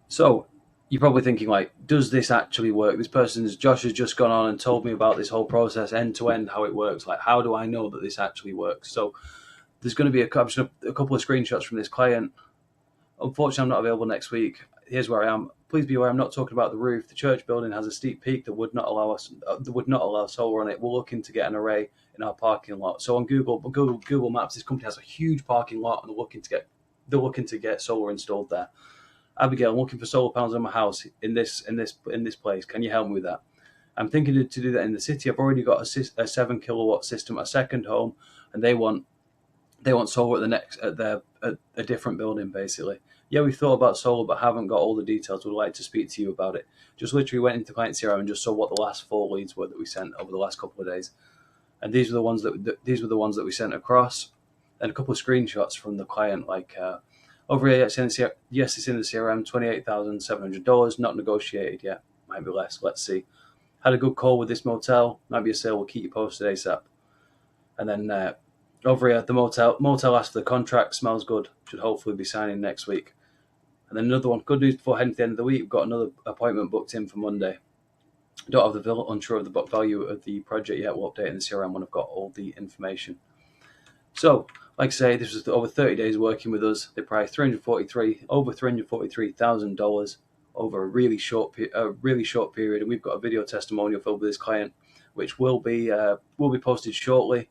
So you're probably thinking, like, does this actually work? Josh has just gone on and told me about this whole process end to end, how it works. Like, how do I know that this actually works? So there's going to be a couple of screenshots from this client. Unfortunately, I'm not available next week. Here's where I am. Please be aware, I'm not talking about the roof. The church building has a steep peak that would not allow solar on it. We're looking to get an array in our parking lot. So on Google Maps, this company has a huge parking lot, and they're looking to get solar installed there. Abigail, I'm looking for solar panels on my house in this place. Can you help me with that? I'm thinking to do that in the city. I've already got a 7 kilowatt system, a second home, and they want solar at a different building, basically. Yeah, we thought about solar, but haven't got all the details. Would like to speak to you about it. Just literally went into client CRM and just saw what the last 4 leads were that we sent over the last couple of days, and these were the ones that we sent across, and a couple of screenshots from the client, like over here. Yes, it's in the CRM. $28,700, not negotiated yet. Might be less. Let's see. Had a good call with this motel. Might be a sale. We'll keep you posted ASAP. And then over here, the motel asked for the contract. Smells good. Should hopefully be signing next week. And then another one. Good news before heading to the end of the week. We've got another appointment booked in for Monday. Don't have the bill. Unsure of the book value of the project yet. We'll update in the CRM when I've got all the information. So, like I say, this was over 30 days working with us. They priced over $343,000 over a really short period, and we've got a video testimonial filled with this client, which will be posted shortly.